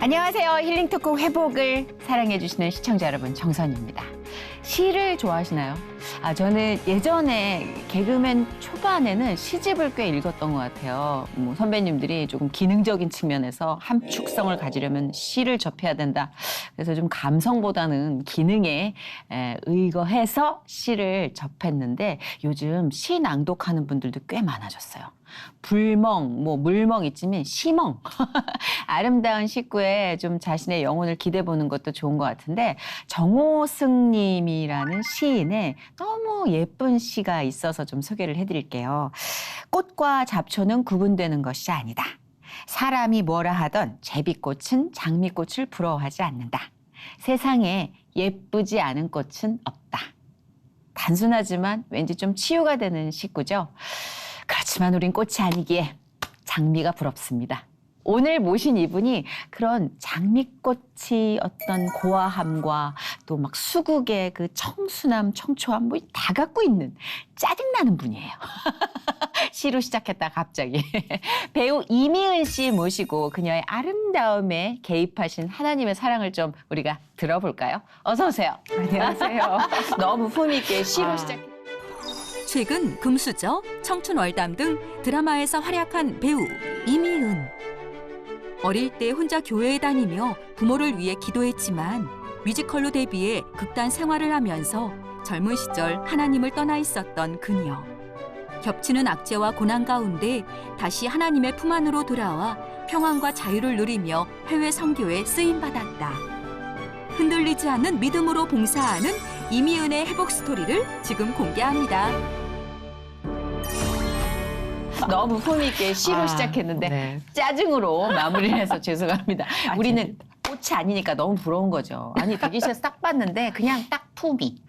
안녕하세요. 힐링토크 회복을 사랑해주시는 시청자 여러분, 정선입니다. 시를 좋아하시나요? 저는 예전에 개그맨 초반에는 시집을 꽤 읽었던 것 같아요. 선배님들이 조금 기능적인 측면에서 함축성을 가지려면 시를 접해야 된다. 그래서 좀 감성보다는 기능에 의거해서 시를 접했는데 요즘 시 낭독하는 분들도 꽤 많아졌어요. 불멍, 물멍 있지만 시멍. 아름다운 식구에 좀 자신의 영혼을 기대보는 것도 좋은 것 같은데 정호승 님이라는 시인의 너무 예쁜 시가 있어서 좀 소개를 해드릴게요. 꽃과 잡초는 구분되는 것이 아니다. 사람이 뭐라 하던 제비꽃은 장미꽃을 부러워하지 않는다. 세상에 예쁘지 않은 꽃은 없다. 단순하지만 왠지 좀 치유가 되는 시구죠. 그렇지만 우린 꽃이 아니기에 장미가 부럽습니다. 오늘 모신 이분이 그런 장미꽃이 어떤 고와함과 또 막 수국의 그 청순함, 청초함 다 갖고 있는 짜증나는 분이에요. 시로 시작했다 갑자기. 배우 이미은 씨 모시고 그녀의 아름다움에 개입하신 하나님의 사랑을 좀 우리가 들어볼까요? 어서 오세요. 안녕하세요. 너무 품위 있게 시로 시작했다. 최근 금수저, 청춘월담 등 드라마에서 활약한 배우 이미은. 어릴 때 혼자 교회에 다니며 부모를 위해 기도했지만 뮤지컬로 데뷔해 극단 생활을 하면서 젊은 시절 하나님을 떠나 있었던 그녀. 겹치는 악재와 고난 가운데 다시 하나님의 품 안으로 돌아와 평안과 자유를 누리며 해외 선교에 쓰임받았다. 흔들리지 않는 믿음으로 봉사하는 이미은의 회복 스토리를 지금 공개합니다. 너무 품위 있게 시로 시작했는데 네. 짜증으로 마무리를 해서 죄송합니다. 우리는 아닙니다. 꽃이 아니니까 너무 부러운 거죠. 아니 대기실에서 딱 봤는데 그냥 딱 품위,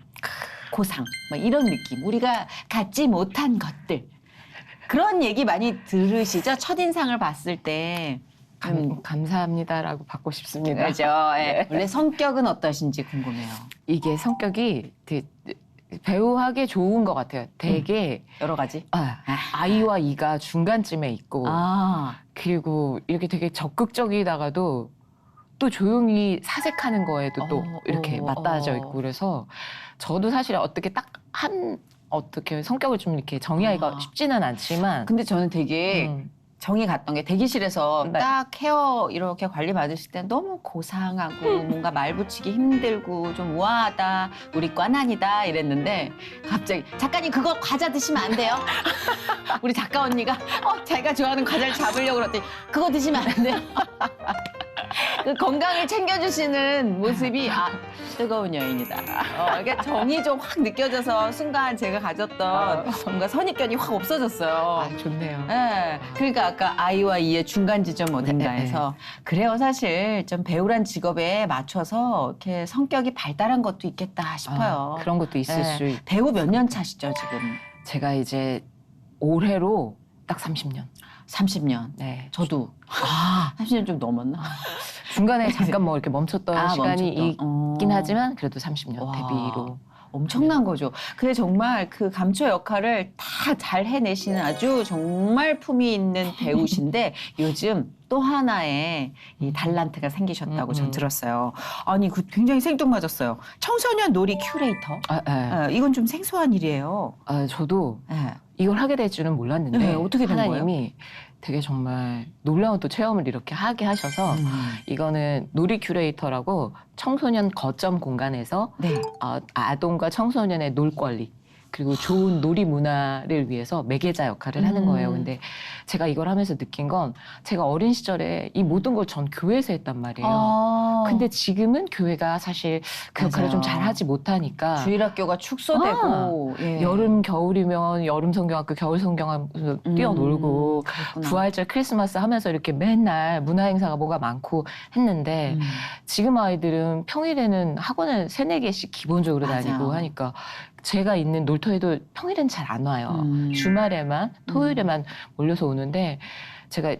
고상 막 이런 느낌. 우리가 갖지 못한 것들. 그런 얘기 많이 들으시죠? 첫인상을 봤을 때. 감사합니다라고 받고 싶습니다. 그죠? 예. 원래 성격은 어떠신지 궁금해요. 이게 성격이 되게 배우하기 좋은 것 같아요. 되게 여러 가지. 아이와 이가 중간쯤에 있고 그리고 이렇게 되게 적극적이다가도 또 조용히 사색하는 거에도 또 이렇게 맞닿아져 있고 그래서 저도 사실 어떻게 어떻게 성격을 좀 이렇게 정의하기가 쉽지는 않지만 근데 저는 되게 정이 갔던 게 대기실에서 네. 딱 헤어 이렇게 관리 받으실 때 너무 고상하고 뭔가 말 붙이기 힘들고 좀 우아하다, 우리 꽈난이다 이랬는데 갑자기 작가님 그거 과자 드시면 안 돼요. 우리 작가 언니가 자기가 좋아하는 과자를 잡으려고 그랬더니 그거 드시면 안 돼요. 그 건강을 챙겨주시는 모습이 뜨거운 여인이다. 그러니까 정이 좀 확 느껴져서 순간 제가 가졌던 뭔가 선입견이 확 없어졌어요. 좋네요. 네, 그러니까 아까 아이와 이의 중간 지점 어딘가에서 그래요. 사실 좀 배우란 직업에 맞춰서 이렇게 성격이 발달한 것도 있겠다 싶어요. 그런 것도 있을 수 있고 배우 몇 년 차시죠 지금? 제가 이제 올해로 딱 30년. 30년. 네. 저도 30년 좀 넘었나? 중간에 잠깐 이렇게 멈췄던 시간이 멈췄던. 있긴 하지만 그래도 30년 와. 데뷔로. 엄청난 거죠. 근데 정말 그 감초 역할을 다 잘 해내시는 아주 정말 품위 있는 배우신데 요즘 또 하나의 이 달란트가 생기셨다고 전 들었어요. 아니, 그 굉장히 생뚱맞았어요. 청소년 놀이 큐레이터. 이건 좀 생소한 일이에요. 저도 네. 이걸 하게 될 줄은 몰랐는데 네, 어떻게 된 하나님이 되게 정말 놀라운 또 체험을 이렇게 하게 하셔서 이거는 놀이 큐레이터라고 청소년 거점 공간에서 네. 아동과 청소년의 놀 권리 그리고 좋은 놀이 문화를 위해서 매개자 역할을 하는 거예요. 근데 제가 이걸 하면서 느낀 건 제가 어린 시절에 이 모든 걸 전 교회에서 했단 말이에요. 근데 지금은 교회가 사실 그 역할을 좀 잘하지 못하니까 주일학교가 축소되고 여름 겨울이면 여름 성경학교 겨울 성경학교 뛰어놀고 그렇구나. 부활절 크리스마스 하면서 이렇게 맨날 문화 행사가 뭐가 많고 했는데 지금 아이들은 평일에는 학원을 3-4개씩 기본적으로 맞아요. 다니고 하니까 제가 있는 놀토에도 평일엔 잘 안 와요. 주말에만 토요일에만 몰려서 오는데 제가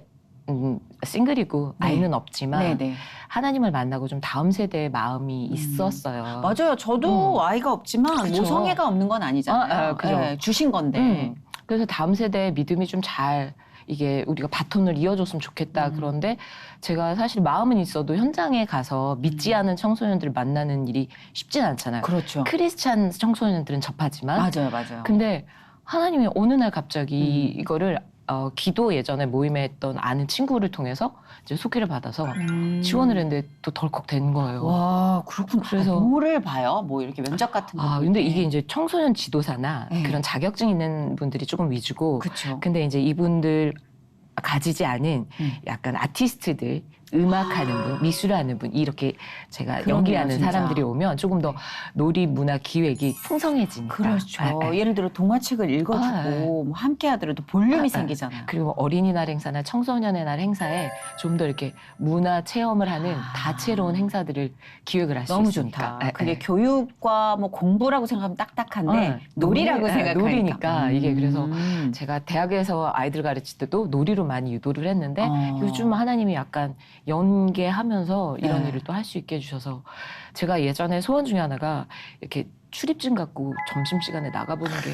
싱글이고 아이는 없지만 네네. 하나님을 만나고 좀 다음 세대의 마음이 있었어요. 맞아요. 저도 아이가 없지만 그쵸. 모성애가 없는 건 아니잖아요. 그죠. 네, 주신 건데. 그래서 다음 세대의 믿음이 좀 잘 이게 우리가 바톤을 이어줬으면 좋겠다. 그런데 제가 사실 마음은 있어도 현장에 가서 믿지 않은 청소년들을 만나는 일이 쉽진 않잖아요. 그렇죠. 크리스찬 청소년들은 접하지만. 맞아요. 근데 하나님이 어느 날 갑자기 이거를 기도 예전에 모임에 했던 아는 친구를 통해서 이제 소개를 받아서 지원을 했는데 또 덜컥 된 거예요. 와, 그렇구나. 그래서- 뭐를 봐요? 뭐 이렇게 면접 같은 거. 근데 이게 이제 청소년 지도사나 네. 그런 자격증 있는 분들이 조금 위주고 그렇죠. 근데 이제 이분들 가지지 않은 약간 아티스트들 음악하는 분, 미술하는 분 이렇게 제가 그러네요, 연기하는 진짜. 사람들이 오면 조금 더 놀이 문화 기획이 풍성해지니까. 그렇죠. 예를 들어 동화책을 읽어주고 뭐 함께 하더라도 볼륨이 생기잖아요. 그리고 뭐 어린이날 행사나 청소년의 날 행사에 좀 더 이렇게 문화 체험을 하는 다채로운 행사들을 기획을 할 수 너무 있으니까. 좋다. 그게 교육과 뭐 공부라고 생각하면 딱딱한데 놀이라고 생각하니까. 놀이니까 이게 그래서 제가 대학에서 아이들 가르칠 때도 놀이로 많이 유도를 했는데 요즘 하나님이 약간 연계하면서 이런 네. 일을 또 할 수 있게 해주셔서 제가 예전에 소원 중에 하나가 이렇게 출입증 갖고 점심시간에 나가보는 게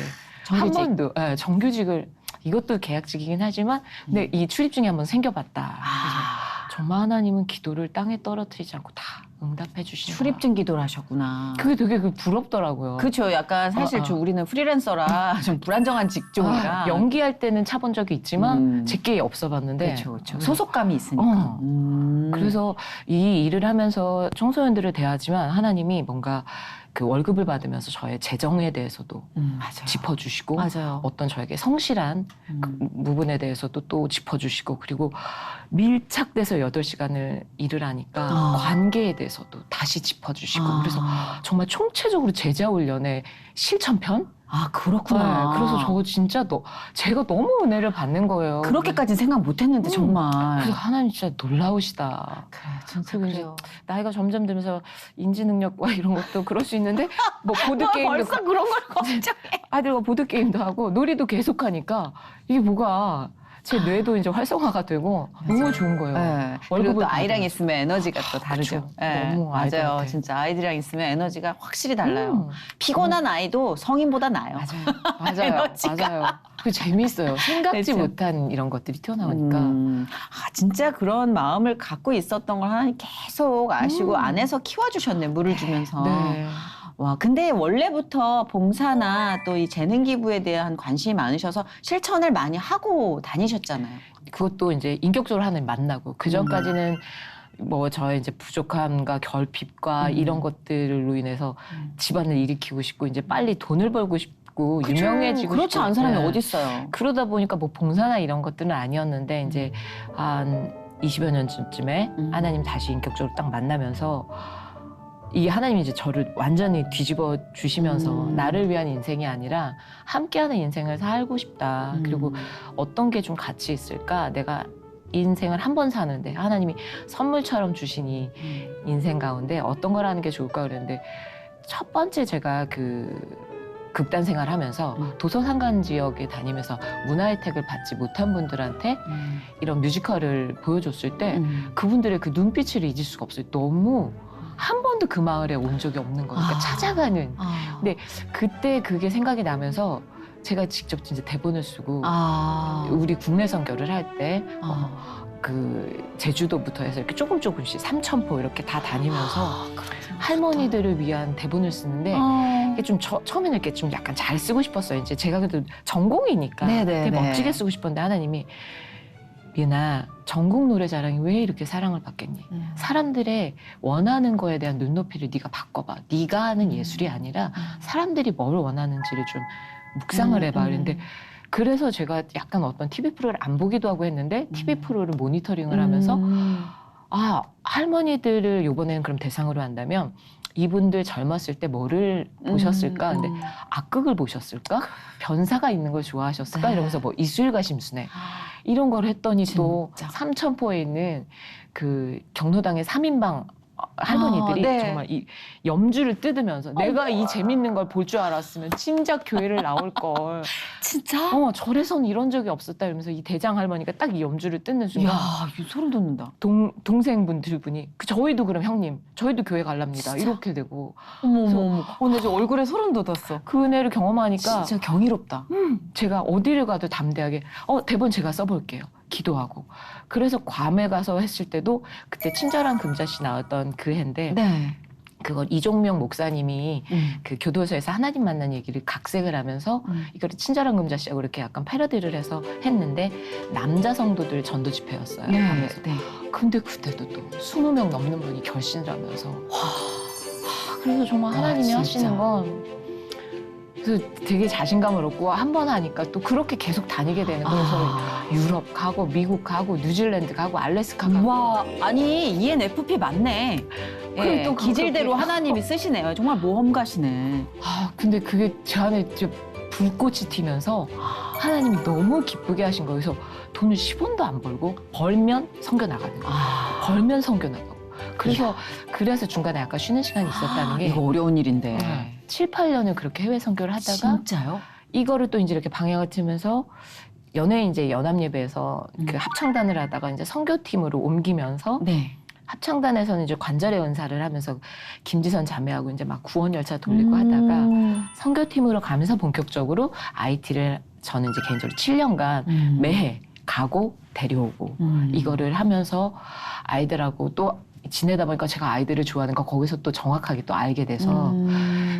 한 정규직. 번도 정규직을 이것도 계약직이긴 하지만 근데 이 출입증이 한번 생겨봤다. 그래서 정말 하나님은 기도를 땅에 떨어뜨리지 않고 다 응답해 주시는 출입증 기도를 하셨구나. 그게 되게 부럽더라고요. 그렇죠. 약간 사실 우리는 프리랜서라 좀 불안정한 직종이라 연기할 때는 차본 적이 있지만 제게 없어봤는데 그렇죠. 소속감이 있으니까. 그래서 이 일을 하면서 청소년들을 대하지만 하나님이 뭔가 그 월급을 받으면서 저의 재정에 대해서도 맞아요. 짚어주시고 맞아요. 어떤 저에게 성실한 그 부분에 대해서도 또 짚어주시고 그리고 밀착돼서 8시간을 일을 하니까 관계에 대해서도 다시 짚어주시고 그래서 정말 총체적으로 제자훈련의 실천편? 그렇구나. 네, 그래서 저 진짜 제가 너무 은혜를 받는 거예요. 그렇게까지 생각 못했는데 정말. 그래서 하나님 진짜 놀라우시다. 그래, 진짜 그리고 이제 그래요. 나이가 점점 들면서 인지 능력과 이런 것도 그럴 수 있는데 뭐 보드 게임도 벌써 그런 걸 걱정해. 아이들과 보드 게임도 하고 놀이도 계속하니까 이게 뭐가 제 뇌도 이제 활성화가 되고 너무 좋은 거예요. 네. 그리고 월급을 또 아이랑 받으면서. 있으면 에너지가 또 다르죠. 그쵸. 네. 너무 맞아요. 아이들한테. 진짜 아이들이랑 있으면 에너지가 확실히 달라요. 음. 피곤한 아이도 성인보다 나아요. 맞아요. 에너지가. 맞아요. 그 재미있어요. 생각지 그렇죠. 못한 이런 것들이 튀어나오니까. 진짜 그런 마음을 갖고 있었던 걸 하나님 계속 아시고 안에서 키워주셨네, 물을 주면서. 네. 와, 근데 원래부터 봉사나 또 이 재능 기부에 대한 관심이 많으셔서 실천을 많이 하고 다니셨잖아요. 그것도 이제 인격적으로 하나님 만나고 그 전까지는 뭐 저의 이제 부족함과 결핍과 이런 것들로 인해서 집안을 일으키고 싶고 이제 빨리 돈을 벌고 싶고 유명해지고 그렇지 싶고 않은 사람이 네. 어디 있어요? 그러다 보니까 뭐 봉사나 이런 것들은 아니었는데 이제 한 20여 년 전쯤에 하나님 다시 인격적으로 딱 만나면서 이 하나님이 이제 저를 완전히 뒤집어 주시면서 나를 위한 인생이 아니라 함께하는 인생을 살고 싶다. 그리고 어떤 게 좀 가치 있을까? 내가 인생을 한 번 사는데 하나님이 선물처럼 주신 이 인생 가운데 어떤 걸 하는 게 좋을까 그랬는데 첫 번째 제가 그 극단 생활을 하면서 도서상관 지역에 다니면서 문화 혜택을 받지 못한 분들한테 이런 뮤지컬을 보여줬을 때 그분들의 그 눈빛을 잊을 수가 없어요. 너무 한 번도 그 마을에 온 적이 없는 거니까 그러니까 찾아가는. 근데 그때 그게 생각이 나면서 제가 직접 진짜 대본을 쓰고 우리 국내 선교를 할 때 그 제주도부터 해서 이렇게 조금씩 삼천포 이렇게 다 다니면서 할머니들을 위한 대본을 쓰는데 이게 좀 처음에는 이렇게 좀 약간 잘 쓰고 싶었어요. 이제 제가 그래도 전공이니까 되게 멋지게 쓰고 싶었는데 하나님이 미은아 전국 노래자랑이 왜 이렇게 사랑을 받겠니? 사람들의 원하는 거에 대한 눈높이를 네가 바꿔봐. 네가 하는 예술이 아니라 사람들이 뭘 원하는지를 좀 묵상을 해봐. 그런데 그래서 제가 약간 어떤 TV 프로를 안 보기도 하고 했는데 TV 프로를 모니터링을 하면서 할머니들을 이번에는 그럼 대상으로 한다면 이분들 젊었을 때 뭐를 보셨을까? 근데 악극을 보셨을까? 변사가 있는 걸 좋아하셨을까? 이러면서 뭐 이술가 심순애 이런 걸 했더니 또 삼천포에 있는 그 경로당의 3인방 할머니들이 네. 정말 이 염주를 뜯으면서 내가 이 재밌는 걸 볼 줄 알았으면 진작 교회를 나올 걸. 진짜? 절에서는 이런 적이 없었다 이러면서 이 대장 할머니가 딱 이 염주를 뜯는 순간 이야, 이거 소름 돋는다. 동생분들 분이 저희도 그럼 형님 저희도 교회 갈랍니다 진짜? 이렇게 되고 어머. 오늘 저 얼굴에 소름 돋았어. 그 은혜를 경험하니까 진짜 경이롭다. 제가 어디를 가도 담대하게 대본 제가 써볼게요. 기도하고. 그래서 괌에 가서 했을 때도 그때 친절한 금자씨 나왔던 그 해인데 네. 그걸 이종명 목사님이 그 교도소에서 하나님 만난 얘기를 각색을 하면서 이거를 친절한 금자씨하고 이렇게 약간 패러디를 해서 했는데 남자 성도들 전도 집회였어요. 밤에서. 네. 근데 그때도 또 20명 넘는 분이 결신을 하면서 그래서 정말 하나님이 진짜. 하시는 건 그래서 되게 자신감을 얻고 한 번 하니까 또 그렇게 계속 다니게 되는 거예요. 그래서 유럽 가고 미국 가고 뉴질랜드 가고 알래스카 가고 와, 아니 ENFP 맞네. 그럼 예, 또 기질대로 그렇게- 하나님이 쓰시네요. 정말 모험가시네. 근데 그게 제 안에 이제 불꽃이 튀면서 하나님이 너무 기쁘게 하신 거예요. 그래서 돈을 10원도 안 벌고 벌면 성교 나가는 거예요. 벌면 성교 나가고. 그래서 중간에 약간 쉬는 시간이 있었다는 게 이거 어려운 일인데. 7, 8년을 그렇게 해외 선교를 하다가 진짜요? 이거를 또 이제 이렇게 방향을 틀면서 연예인 이제 연합예배에서 그 합창단을 하다가 이제 선교팀으로 옮기면서 네. 합창단에서는 이제 관절의 은사를 하면서 김지선 자매하고 이제 막 구원 열차 돌리고 하다가 선교팀으로 가면서 본격적으로 IT를 저는 이제 개인적으로 7년간 매해 가고 데려오고 이거를 하면서 아이들하고 또 지내다 보니까 제가 아이들을 좋아하는 거 거기서 또 정확하게 또 알게 돼서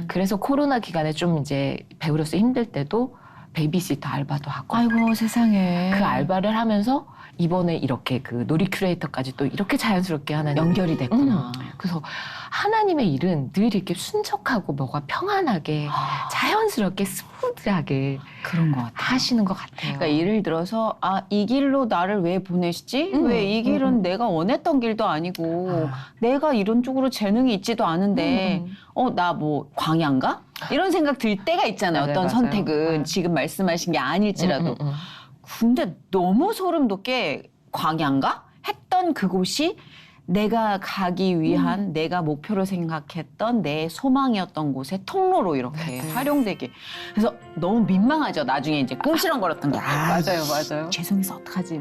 그래서 코로나 기간에 좀 이제 배우로서 힘들 때도 베이비시터 알바도 하고 아이고 세상에. 그 알바를 하면서 이번에 이렇게 그 놀이 큐레이터까지 또 이렇게 자연스럽게 하나님 연결이 됐구나. 그래서 하나님의 일은 늘 이렇게 순척하고 뭐가 평안하게 자연스럽게 스무드하게 그런 것 같아. 하시는 것 같아요. 그러니까 예를 들어서 이 길로 나를 왜 보내시지? 왜 이 길은 내가 원했던 길도 아니고 내가 이런 쪽으로 재능이 있지도 않은데 나 뭐 광야인가? 이런 생각 들 때가 있잖아요. 맞아요, 어떤 맞아요. 선택은 지금 말씀하신 게 아닐지라도. 근데 너무 소름 돋게 광야인가? 했던 그곳이 내가 가기 위한 내가 목표로 생각했던 내 소망이었던 곳의 통로로 이렇게 활용되게. 그래서 너무 민망하죠. 나중에 이제 꿍시렁거렸던 게. 맞아요. 죄송해서 어떡하지.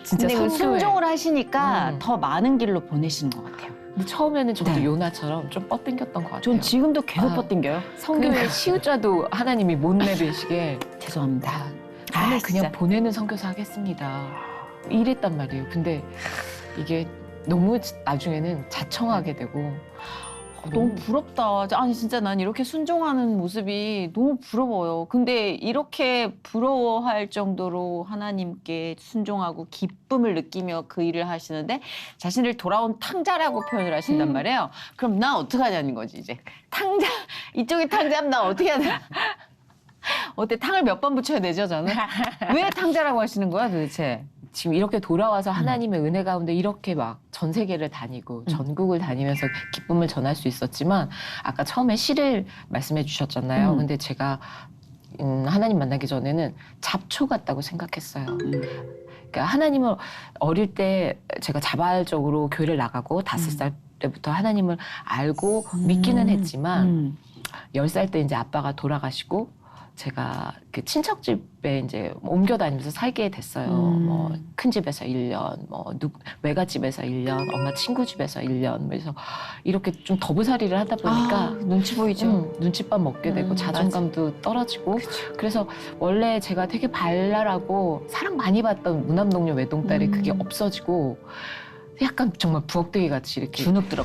진짜 근데 그 선교에. 순종을 하시니까 더 많은 길로 보내시는 것 같아요. 근데 처음에는 저도 네. 요나처럼 좀 뻗당겼던 것 같아요. 전 지금도 계속 뻗당겨요. 성교의 시우자도 하나님이 못 내리시게 죄송합니다. 저는 그냥 진짜. 보내는 선교사 하겠습니다. 이랬단 말이에요. 근데 이게 너무 나중에는 자청하게 되고 너무 부럽다. 아니 진짜 난 이렇게 순종하는 모습이 너무 부러워요. 근데 이렇게 부러워할 정도로 하나님께 순종하고 기쁨을 느끼며 그 일을 하시는데 자신을 돌아온 탕자라고 표현을 하신단 말이에요. 그럼 나 어떡하냐는 거지 이제. 탕자 이쪽이 탕자면 나 어떻게 해야 돼? 어때 탕을 몇 번 붙여야 되죠 저는? 왜 탕자라고 하시는 거야 도대체? 지금 이렇게 돌아와서 하나님의 은혜 가운데 이렇게 막 전 세계를 다니고 전국을 다니면서 기쁨을 전할 수 있었지만 아까 처음에 시를 말씀해 주셨잖아요. 근데 제가 하나님 만나기 전에는 잡초 같다고 생각했어요. 그러니까 하나님을 어릴 때 제가 자발적으로 교회를 나가고 5살 때부터 하나님을 알고 믿기는 했지만 10살 때 이제 아빠가 돌아가시고 제가 그 친척집에 이제 옮겨 다니면서 살게 됐어요. 뭐 큰 집에서 1년, 뭐 외갓집에서 1년, 엄마 친구 집에서 1년. 그래서 이렇게 좀 더부살이를 하다 보니까 눈치 보이죠. 눈칫밥 먹게 되고 자존감도 떨어지고. 그래서 원래 제가 되게 발랄하고 사랑 많이 받던 무남동녀 외동딸이 그게 없어지고 약간 정말 부엌대기 같이 이렇게 주눅 들어.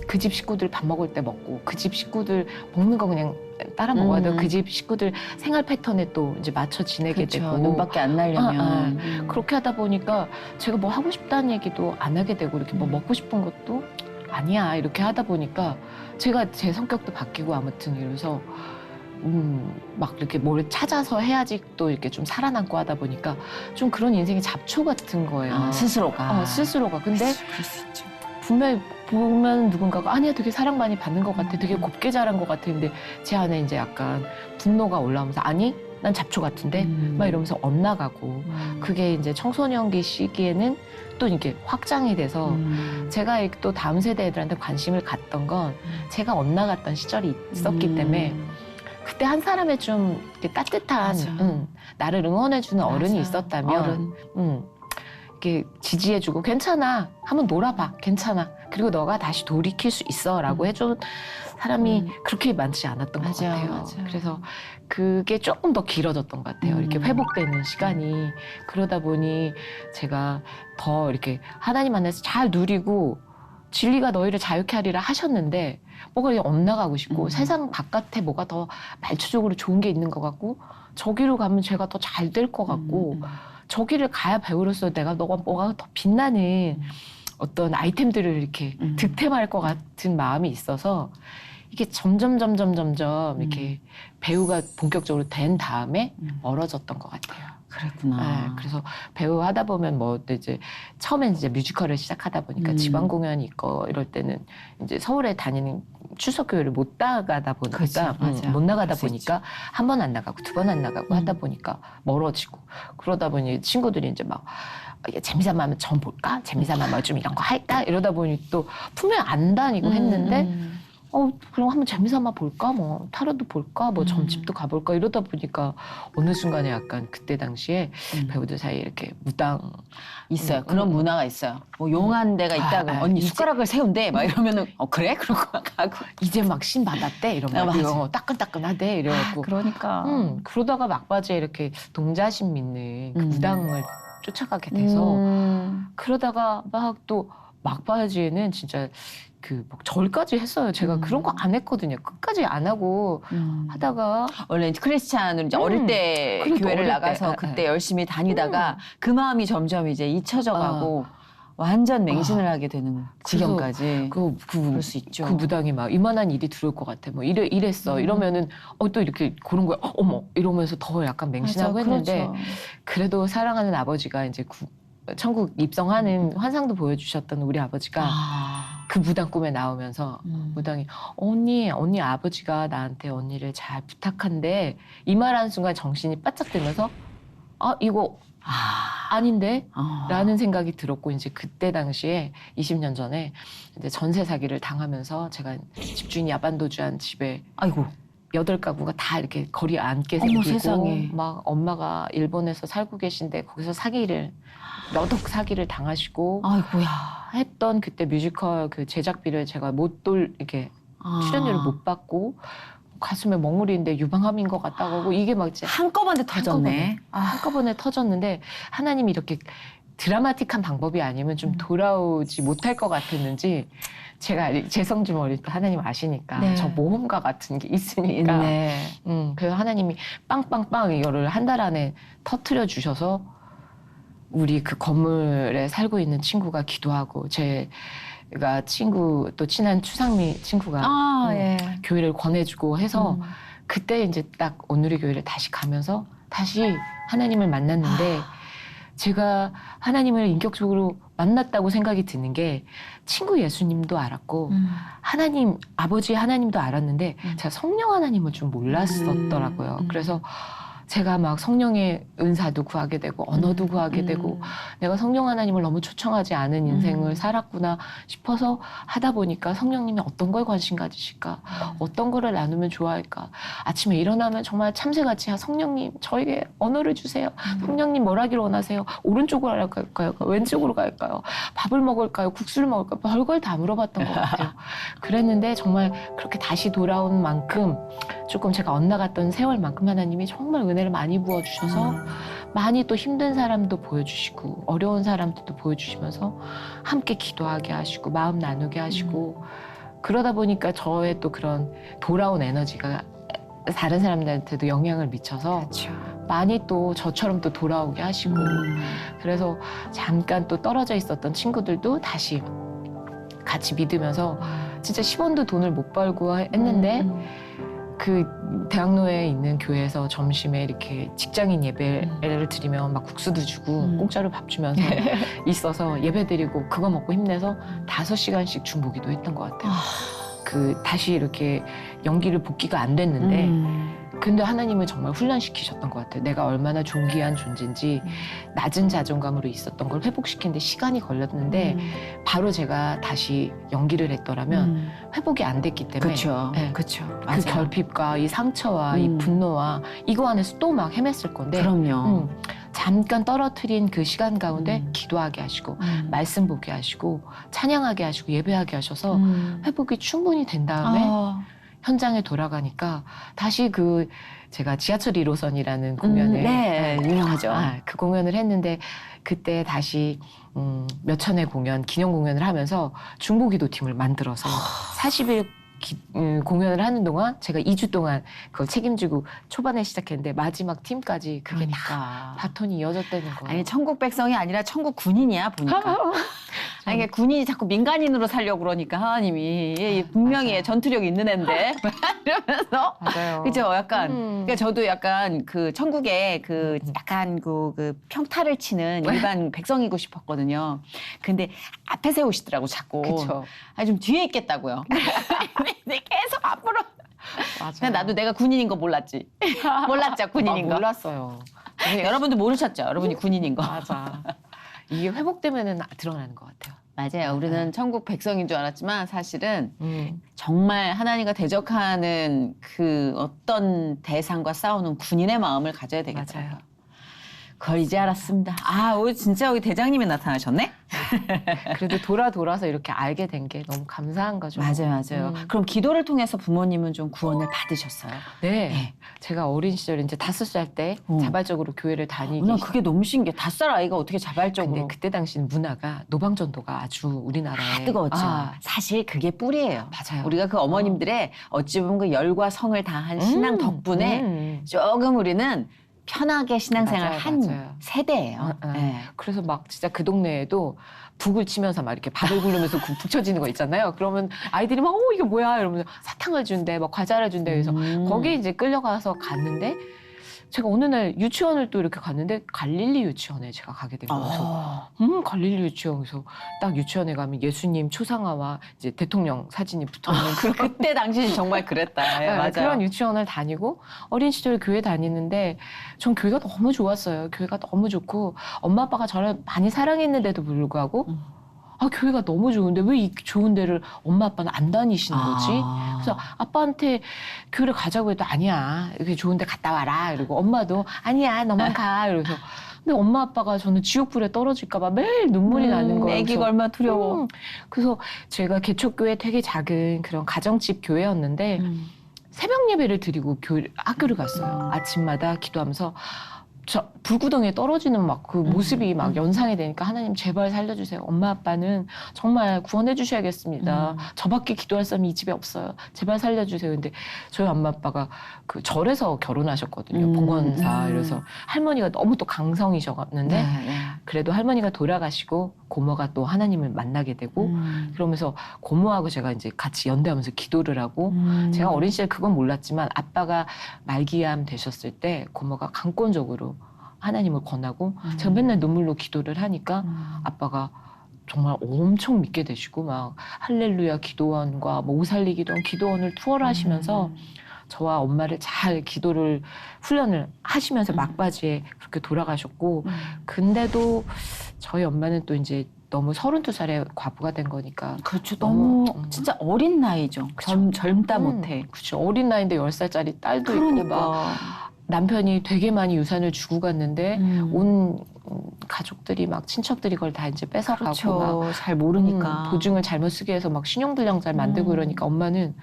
그 집 식구들 밥 먹을 때 먹고 그 집 식구들 먹는 거 그냥 따라 먹어야 돼요. 그 집 식구들 생활 패턴에 또 이제 맞춰 지내게 그렇죠. 되고 눈밖에 안 날려면. 그렇게 하다 보니까 제가 뭐 하고 싶다는 얘기도 안 하게 되고 이렇게 뭐 먹고 싶은 것도 아니야 이렇게 하다 보니까 제가 제 성격도 바뀌고 아무튼 이래서 막 이렇게 뭘 찾아서 해야지 또 이렇게 좀 살아남고 하다 보니까 좀 그런 인생의 잡초 같은 거예요. 스스로가. 스스로가. 근데 그럴 수 있죠. 분명히 보면 누군가가 아니야 되게 사랑 많이 받는 것 같아 되게 곱게 자란 것 같아 근데 제 안에 이제 약간 분노가 올라오면서 아니 난 잡초 같은데 막 이러면서 엇나가고 그게 이제 청소년기 시기에는 또 이렇게 확장이 돼서 제가 또 다음 세대 애들한테 관심을 갖던 건 제가 엇나갔던 시절이 있었기 때문에 그때 한 사람의 좀 이렇게 따뜻한 나를 응원해주는 어른이 있었다면 이렇게 지지해주고 괜찮아 한번 놀아봐 괜찮아 그리고 너가 다시 돌이킬 수 있어 라고 해준 사람이 그렇게 많지 않았던 것 같아요. 그래서 그게 조금 더 길어졌던 것 같아요. 이렇게 회복되는 시간이. 그러다 보니 제가 더 이렇게 하나님 만나서 잘 누리고 진리가 너희를 자유케 하리라 하셨는데 뭐가 그냥 엇나가고 싶고 세상 바깥에 뭐가 더 말초적으로 좋은 게 있는 것 같고 저기로 가면 제가 더 잘 될 것 같고 저기를 가야 배우로서 내가 뭐가 더 빛나는 어떤 아이템들을 이렇게 득템할 것 같은 마음이 있어서 이게 점점 이렇게 배우가 본격적으로 된 다음에 멀어졌던 것 같아요. 그랬구나. 네, 그래서 배우 하다 보면 뭐 이제 처음엔 이제 뮤지컬을 시작하다 보니까 지방 공연이 있고 이럴 때는 이제 서울에 다니는 출석 교회를 못 나가다 보니까 못 나가다 보니까 한 번 안 나가고 두 번 안 나가고 하다 보니까 멀어지고 그러다 보니 친구들이 이제 막 재미삼아 하면 전 볼까? 재미삼아 하면 좀 이런 거 할까? 이러다 보니 또 분명 안 다니고 했는데 그럼 한번 재미삼아 볼까? 뭐 타로도 볼까? 뭐 점집도 가볼까? 이러다 보니까 어느 순간에 약간 그때 당시에 배우들 사이에 이렇게 무당 있어요. 그런 문화가 있어요. 뭐 용한 데가 있다 그러면 언니 숟가락을 세운대 막 이러면은 그래? 그러고 가고 이제 막 신 받았대 이러면 이거 따끈따끈하대 이래갖고 그러니까 그러다가 막바지에 이렇게 동자신 믿는 그 무당을 쫓아가게 돼서 그러다가 막 또 막바지에는 진짜 그 막 절까지 했어요. 제가 그런 거 안 했거든요. 끝까지 안 하고 하다가 원래 이제 크리스찬으로 이제 어릴 때 교회를 어릴 나가서 때. 그때 열심히 다니다가 그 마음이 점점 이제 잊혀져 가고 완전 맹신을 하게 되는 지경까지 그럴 수 있죠. 그 무당이 막 이만한 일이 들어올 것 같아. 뭐 이랬어. 이러면은 또 이렇게 그런 거야. 어머 이러면서 더 약간 맹신하고 했는데 그래도 사랑하는 아버지가 이제 천국 입성하는 환상도 보여주셨던 우리 아버지가 그 무당 꿈에 나오면서 무당이 언니 아버지가 나한테 언니를 잘 부탁한데 이 말하는 순간 정신이 바짝 들면서 이거 아닌데? 라는 생각이 들었고 이제 그때 당시에 20년 전에 이제 전세 사기를 당하면서 제가 집주인이 야반도주한 집에 8가구가 다 이렇게 거리 앉게 생기고 세상에. 막 엄마가 일본에서 살고 계신데 거기서 몇 억 사기를 당하시고 했던 그때 뮤지컬 그 제작비를 제가 이렇게 출연료를 못 받고 가슴에 먹물이인데 유방암인 것 같다고 하고 이게 막 이제 한꺼번에 터졌네. 한꺼번에 터졌는데 하나님이 이렇게 드라마틱한 방법이 아니면 좀 돌아오지 못할 것 같았는지 제가 재성주머니 또 하나님 아시니까 저 모험가 같은 게 있으니까 그래서 하나님이 빵빵빵 이거를 한 달 안에 터트려 주셔서 우리 그 건물에 살고 있는 친구가 기도하고 제가 또 친한 추상미 친구가 교회를 권해주고 해서 그때 이제 딱 온누리 교회를 다시 가면서 다시 하나님을 만났는데 제가 하나님을 인격적으로 만났다고 생각이 드는 게 친구 예수님도 알았고 하나님 아버지 하나님도 알았는데 제가 성령 하나님을 좀 몰랐었더라고요. 그래서 제가 막 성령의 은사도 구하게 되고 언어도 구하게 되고 내가 성령 하나님을 너무 초청하지 않은 인생을 살았구나 싶어서 하다 보니까 성령님이 어떤 걸 관심 가지실까? 어떤 거를 나누면 좋아할까? 아침에 일어나면 정말 참새같이 성령님 저에게 언어를 주세요. 성령님 뭘 하기를 원하세요? 오른쪽으로 갈까요? 왼쪽으로 갈까요? 밥을 먹을까요? 국수를 먹을까요? 별걸 다 물어봤던 것 같아요. 그랬는데 정말 그렇게 다시 돌아온 만큼 조금 제가 엇나갔던 세월만큼 하나님이 정말 은혜를 많이 부어주셔서 많이 또 힘든 사람도 보여주시고 어려운 사람들도 보여주시면서 함께 기도하게 하시고 마음 나누게 하시고 그러다 보니까 저의 또 그런 돌아온 에너지가 다른 사람들한테도 영향을 미쳐서 많이 또 저처럼 또 돌아오게 하시고 그래서 잠깐 또 떨어져 있었던 친구들도 다시 같이 믿으면서 진짜 10원도 돈을 못 벌고 했는데 그 대학로에 있는 교회에서 점심에 이렇게 직장인 예배를 드리면 막 국수도 주고 공짜로 밥 주면서 있어서 예배 드리고 그거 먹고 힘내서 5시간씩 중보기도 했던 것 같아요. 다시 이렇게 연기를 복귀가 안 됐는데 근데 하나님은 정말 훈련시키셨던 것 같아요. 내가 얼마나 존귀한 존재인지 낮은 자존감으로 있었던 걸 회복시키는데 시간이 걸렸는데 바로 제가 다시 연기를 했더라면 회복이 안 됐기 때문에 그렇죠. 네. 그렇죠. 그 결핍과 이 상처와 이 분노와 이거 안에서 또 막 헤맸을 건데 그럼요. 잠깐 떨어뜨린 그 시간 가운데 기도하게 하시고 말씀 보게 하시고 찬양하게 하시고 예배하게 하셔서 회복이 충분히 된 다음에 현장에 돌아가니까 다시 제가 지하철 1호선이라는 공연을 네, 유명하죠. 그 공연을 했는데 그때 다시 몇천 회 공연, 기념 공연을 하면서 중보기도팀을 만들어서 40일 공연을 하는 동안 제가 2주 동안 그걸 책임지고 초반에 시작했는데 마지막 팀까지 그게 다 바톤이 이어졌다는 거예요. 아니 천국 백성이 아니라 천국 군인이야 보니까. 아니 이게 군인이 자꾸 민간인으로 살려고 그러니까 하나님이 얘 분명히 맞아요. 전투력 있는 앤데 이러면서 맞아요. 그죠? 약간 그러니까 저도 약간 그 천국에 그 약간 그 평타를 치는 일반 백성이고 싶었거든요. 근데 앞에 세우시더라고 자꾸. 그쵸. 아니 좀 뒤에 있겠다고요. 근데 계속 앞으로. 맞아요. 그냥 나도 내가 군인인 거 몰랐지. 몰랐죠 군인인 거. 몰랐어요. 여러분도 모르셨죠? 여러분이 군인인 거. 맞아. 이게 회복되면은 드러나는 것 같아요. 맞아요. 우리는 천국 백성인 줄 알았지만 사실은 정말 하나님과 대적하는 그 어떤 대상과 싸우는 군인의 마음을 가져야 되겠다. 맞아요. 그걸 이제 알았습니다. 오늘 진짜 여기 대장님이 나타나셨네? 그래도 돌아서 이렇게 알게 된 게 너무 감사한 거죠. 맞아요. 그럼 기도를 통해서 부모님은 좀 구원을 받으셨어요? 네. 제가 어린 시절에 이제 5살 때 자발적으로 교회를 다니기 난 그게 너무 신기해. 5살 아이가 어떻게 자발적으로. 근데 그때 당시는 문화가 노방전도가 아주 우리나라에 뜨거웠죠. 사실 그게 뿌리예요. 맞아요. 우리가 그 어머님들의 어찌 보면 그 열과 성을 다한 신앙 덕분에 조금 우리는 편하게 신앙생활 맞아요, 한 맞아요. 세대예요. 네. 그래서 막 진짜 그 동네에도 북을 치면서 막 이렇게 밥을 굴르면서 북 쳐지는 거 있잖아요. 그러면 아이들이 막 이게 뭐야 이러면서 사탕을 준대, 막 과자를 준대. 그래서 거기 이제 끌려가서 갔는데 제가 어느 날 유치원을 또 이렇게 갔는데 갈릴리 유치원에 제가 가게 된 거예요. 그래서 갈릴리 유치원에서 딱 유치원에 가면 예수님 초상화와 이제 대통령 사진이 붙어 있는 그때 당시는 정말 그랬다. 예, 맞아요. 그런 유치원을 다니고 어린 시절에 교회 다니는데 전 교회가 너무 좋았어요. 교회가 너무 좋고 엄마 아빠가 저를 많이 사랑했는데도 불구하고 교회가 너무 좋은데 왜 이 좋은 데를 엄마 아빠는 안 다니시는 거지? 그래서 아빠한테 교회를 가자고 해도 아니야. 이렇게 좋은 데 갔다 와라. 그리고 엄마도 아니야. 너만 가. 이러면서 근데 엄마 아빠가 저는 지옥불에 떨어질까 봐 매일 눈물이 나는 거예요. 애기가 얼마나 두려워. 그래서 제가 개척교회 되게 작은 그런 가정집 교회였는데 새벽 예배를 드리고 학교를 갔어요. 아침마다 기도하면서 저 불구덩이에 떨어지는 막 그 모습이 막 연상이 되니까 하나님 제발 살려주세요. 엄마 아빠는 정말 구원해 주셔야겠습니다. 저밖에 기도할 사람이 이 집에 없어요. 제발 살려주세요. 근데 저희 엄마 아빠가 그 절에서 결혼하셨거든요. 복원사. 이래서 할머니가 너무 또 강성이셨는데 그래도 할머니가 돌아가시고 고모가 또 하나님을 만나게 되고 그러면서 고모하고 제가 이제 같이 연대하면서 기도를 하고 제가 어린 시절 그건 몰랐지만 아빠가 말기암 되셨을 때 고모가 강권적으로 하나님을 권하고 제가 맨날 눈물로 기도를 하니까 아빠가 정말 엄청 믿게 되시고 막 할렐루야 기도원과 뭐 오살리 기도원, 기도원을 투어를 하시면서 저와 엄마를 잘 기도를 훈련을 하시면서 막바지에 그렇게 돌아가셨고 근데도 저희 엄마는 또 이제 너무 32살에 과부가 된 거니까 그렇죠. 너무 진짜 어린 나이죠. 젊다 못해. 그렇죠. 어린 나이인데 10살짜리 딸도 있고 막 남편이 되게 많이 유산을 주고 갔는데 온 가족들이 막 친척들이 그걸 다 이제 뺏어가고 그렇죠. 막 잘 모르니까 보증을 잘못 쓰게 해서 막 신용불량자를 만들고 이러니까 엄마는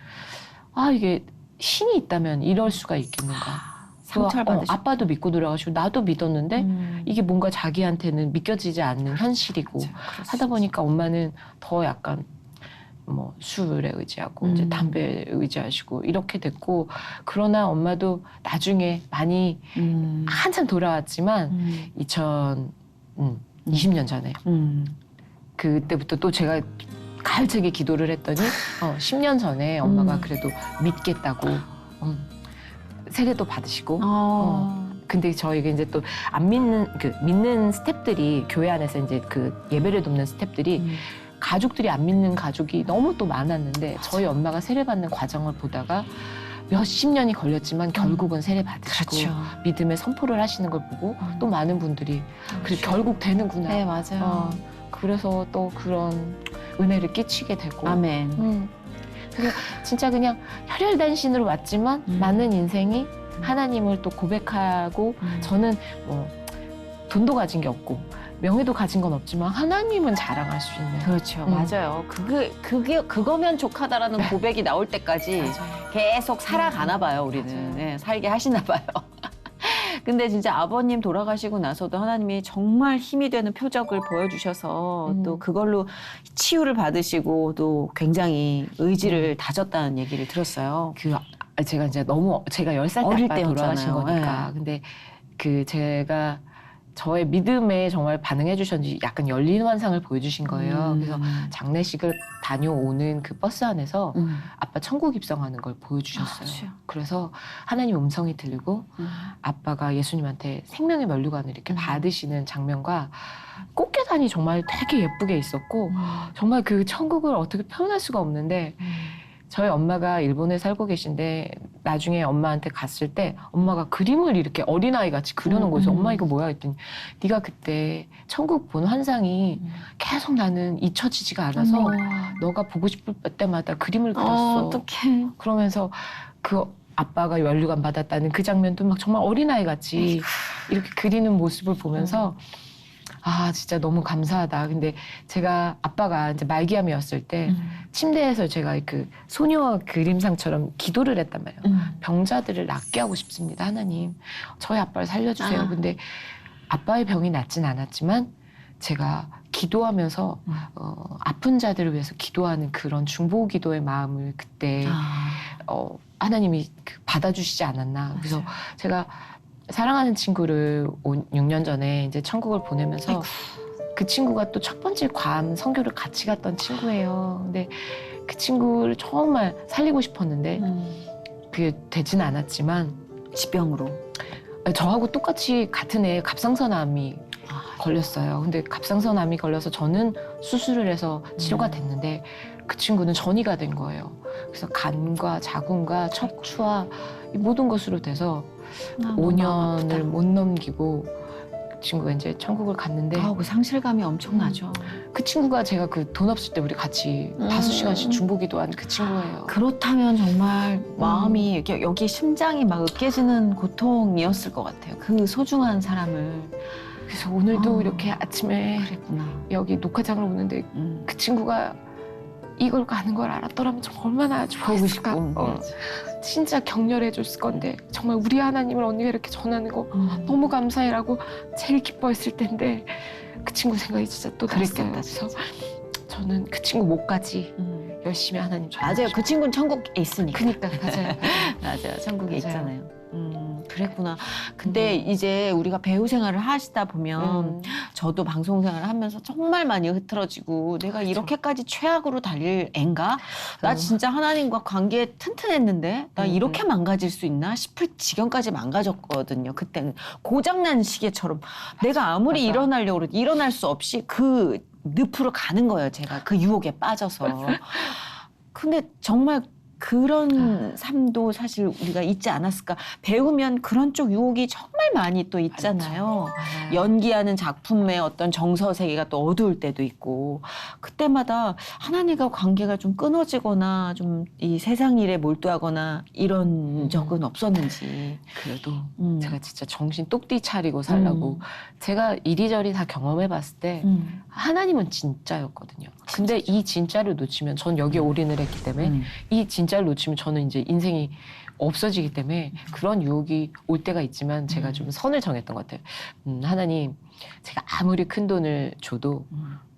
이게 신이 있다면 이럴 수가 있겠는가. 상처를 받으셨 아빠도 믿고 돌아가시고 나도 믿었는데 이게 뭔가 자기한테는 믿겨지지 않는 현실이고 하다 보니까 엄마는 더 약간 뭐 술에 의지하고 이제 담배에 의지하시고 이렇게 됐고 그러나 엄마도 나중에 많이 한참 돌아왔지만 2020년 전에 그때부터 또 제가 가열차게 기도를 했더니 10년 전에 엄마가 그래도 믿겠다고 세례도 받으시고 근데 저희가 이제 또 안 믿는 믿는 스태프들이 교회 안에서 이제 그 예배를 돕는 스태프들이 가족들이 안 믿는 가족이 너무 또 많았는데 저희 엄마가 세례받는 과정을 보다가 몇십 년이 걸렸지만 결국은 세례받으시고 그렇죠. 믿음의 선포를 하시는 걸 보고 또 많은 분들이 그래 결국 되는구나. 네, 맞아요. 그래서 또 그런 은혜를 끼치게 되고. 아멘. 그래서 진짜 그냥 혈혈단신으로 왔지만 많은 인생이 하나님을 또 고백하고 저는 뭐 돈도 가진 게 없고 명예도 가진 건 없지만 하나님은 자랑할 수 있는. 그렇죠. 맞아요. 그거면 족하다라는 고백이 나올 때까지 계속 살아가나 봐요, 우리는. 네, 살게 하시나 봐요. 근데 진짜 아버님 돌아가시고 나서도 하나님이 정말 힘이 되는 표적을 보여주셔서 또 그걸로 치유를 받으시고 또 굉장히 의지를 다졌다는 얘기를 들었어요. 제가 이제 너무 제가 10살 때 어릴 아빠 때였잖아요. 돌아가신 거니까. 근데 제가 저의 믿음에 정말 반응해 주셨는지 약간 열린 환상을 보여주신 거예요. 그래서 장례식을 다녀오는 그 버스 안에서 아빠 천국 입성하는 걸 보여주셨어요. 그래서 하나님 음성이 들리고 아빠가 예수님한테 생명의 면류관을 이렇게 받으시는 장면과 꽃게단이 정말 되게 예쁘게 있었고 정말 그 천국을 어떻게 표현할 수가 없는데 저희 엄마가 일본에 살고 계신데 나중에 엄마한테 갔을 때 엄마가 그림을 이렇게 어린아이 같이 그려놓은 거예요. 엄마 이거 뭐야 했더니 네가 그때 천국 본 환상이 계속 나는 잊혀지지가 않아서 너가 보고 싶을 때마다 그림을 그렸어. 어떡해. 그러면서 그 아빠가 면류관 받았다는 그 장면도 막 정말 어린아이 같이 이렇게 그리는 모습을 보면서 아 진짜 너무 감사하다. 근데 제가 아빠가 이제 말기암이었을 때 침대에서 제가 그 소녀 그림상처럼 기도를 했단 말이에요. 병자들을 낫게 하고 싶습니다. 하나님 저희 아빠를 살려주세요. 근데 아빠의 병이 낫진 않았지만 제가 기도하면서 아픈 자들을 위해서 기도하는 그런 중보 기도의 마음을 그때 하나님이 받아주시지 않았나. 그래서 제가 사랑하는 친구를 6년 전에 이제 천국을 보내면서 그 친구가 또 첫 번째 괌 선교를 같이 갔던 친구예요. 근데 그 친구를 정말 살리고 싶었는데 그게 되진 않았지만 지병으로. 저하고 똑같이 같은 해에 갑상선암이 걸렸어요. 근데 갑상선암이 걸려서 저는 수술을 해서 치료가 됐는데 그 친구는 전이가 된 거예요. 그래서 간과 자궁과 척추와 이 모든 것으로 돼서 5년을 못 넘기고 그 친구가 이제 천국을 갔는데 그 상실감이 엄청나죠. 그 친구가 제가 그 돈 없을 때 우리 같이 5시간씩 중보기도한 그 친구예요. 그렇다면 정말 마음이 이렇게 여기 심장이 막 으깨지는 고통이었을 것 같아요. 그 소중한 사람을. 그래서 오늘도 이렇게 아침에 그랬구나. 여기 녹화장을 오는데 그 친구가 이걸 가는 걸 알았더라면 정말 얼마나 좋았을까. 진짜 격려해 줬을 건데 정말 우리 하나님을 언니가 이렇게 전하는 거 너무 감사해라고 제일 기뻐했을 텐데 그 친구 생각이 진짜 또 그랬겠다, 났어요. 그래서 저는 그 친구 목까지 열심히 하나님 맞아요. 그 친구는 천국에 있으니까. 그니까 맞아요. 맞아요. 천국에 맞아요. 있잖아요. 그랬구나. 근데 이제 우리가 배우 생활을 하시다 보면 저도 방송 생활을 하면서 정말 많이 흐트러지고 내가 이렇게까지 최악으로 달릴 앤가? 나 진짜 하나님과 관계 튼튼했는데 나 이렇게 망가질 수 있나 싶을 지경까지 망가졌거든요. 그때는 고장난 시계처럼 내가 아무리 맞아. 일어나려고 해도 일어날 수 없이 그 늪으로 가는 거예요. 제가 그 유혹에 빠져서. 근데 정말 그런 삶도 사실 우리가 있지 않았을까. 배우면 그런 쪽 유혹이 정말 많이 또 있잖아요. 연기하는 작품의 어떤 정서 세계가 또 어두울 때도 있고 그때마다 하나님과 관계가 좀 끊어지거나 좀 이 세상 일에 몰두하거나 이런 적은 없었는지. 그래도 제가 진짜 정신 똑띠 차리고 살라고 제가 이리저리 다 경험해 봤을 때 하나님은 진짜였거든요. 근데 이 진짜를 놓치면 전 여기에 올인을 했기 때문에 이 진짜를 놓치면 저는 이제 인생이 없어지기 때문에 그런 유혹이 올 때가 있지만 제가 좀 선을 정했던 것 같아요. 하나님 제가 아무리 큰 돈을 줘도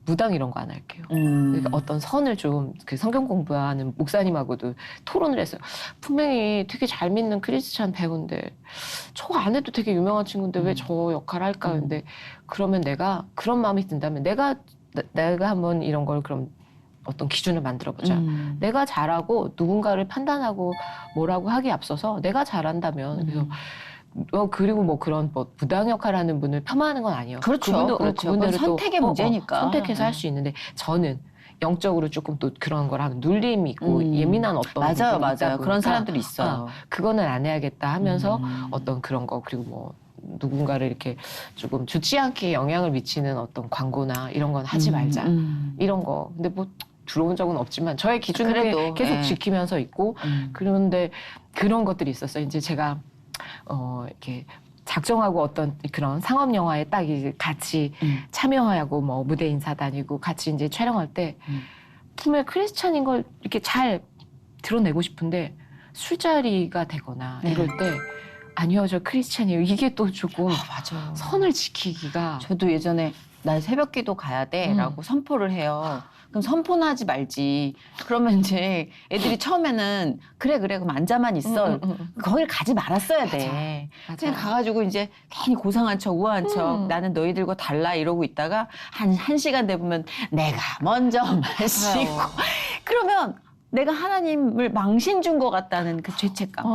무당 이런 거 안 할게요. 그러니까 어떤 선을 좀 그 성경 공부하는 목사님하고도 토론을 했어요. 분명히 되게 잘 믿는 크리스찬 배우인데 저 안 해도 되게 유명한 친구인데 왜 저 역할을 할까? 근데 그러면 내가 그런 마음이 든다면 내가 한번 이런 걸 그럼 어떤 기준을 만들어보자. 내가 잘하고 누군가를 판단하고 뭐라고 하기에 앞서서 내가 잘한다면 그래서 그리고 뭐 그런 뭐 부당 역할을 하는 분을 폄하하는 건 아니에요. 그렇죠. 그분도 그렇죠. 그분대로 그건 선택의 또 문제니까. 선택해서 할 수 있는데 저는 영적으로 조금 또 그런 걸 하면 눌림이 있고 예민한 어떤 맞아요, 부분이 있다 맞아요. 보니까 그런 사람들이 있어요. 그거는 안 해야겠다 하면서 어떤 그런 거 그리고 뭐 누군가를 이렇게 조금 좋지 않게 영향을 미치는 어떤 광고나 이런 건 하지 말자 이런 거. 근데 뭐 들어온 적은 없지만 저의 기준은 그래도, 계속 예. 지키면서 있고 그런데 그런 것들이 있었어요. 이제 제가 이렇게 작정하고 어떤 그런 상업 영화에 딱 이제 같이 참여하고 뭐 무대 인사 다니고 같이 이제 촬영할 때 분명히 크리스찬인 걸 이렇게 잘 드러내고 싶은데 술자리가 되거나 네. 이럴 때 아니요, 저 크리스찬이에요. 이게 또 조금 맞아. 선을 지키기가 저도 예전에 나 새벽기도 가야 돼라고 선포를 해요. 그럼 선포는 하지 말지. 그러면 이제 애들이 처음에는 그래 그럼 앉아만 있어. 거길 가지 말았어야 돼. 맞아. 그냥 가가지고 이제 괜히 고상한 척 우아한 척 나는 너희들과 달라 이러고 있다가 한 시간 돼보면 내가 먼저 마시고 그러면 내가 하나님을 망신 준 것 같다는 그 죄책감.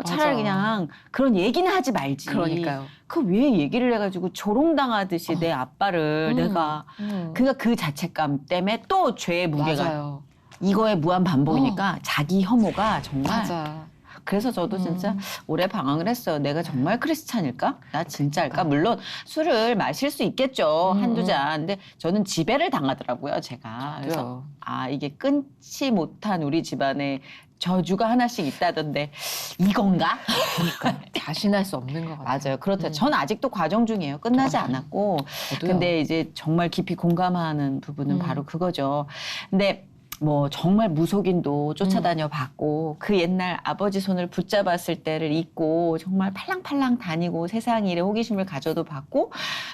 차라리 맞아. 그냥 그런 얘기는 하지 말지. 그러니까요. 그 왜 얘기를 해가지고 조롱당하듯이 내 아빠를 내가 그러니까 그 자책감 때문에 또 죄의 무게가 맞아요. 이거의 무한 반복이니까 자기 혐오가 정말. 맞아. 그래서 저도 진짜 오래 방황을 했어요. 내가 정말 크리스찬일까? 나 진짜일까? 물론 술을 마실 수 있겠죠. 한두 잔. 근데 저는 지배를 당하더라고요, 제가. 그래서 이게 끊지 못한 우리 집안에 저주가 하나씩 있다던데 이건가? 그러니까 자신할 수 없는 것 같아요. 맞아요. 그렇다. 전 아직도 과정 중이에요. 끝나지 않았고. 저도요. 근데 이제 정말 깊이 공감하는 부분은 바로 그거죠. 근데 뭐 정말 무속인도 쫓아다녀 봤고 그 옛날 아버지 손을 붙잡았을 때를 잊고 정말 팔랑팔랑 다니고 세상 일에 호기심을 가져도 봤고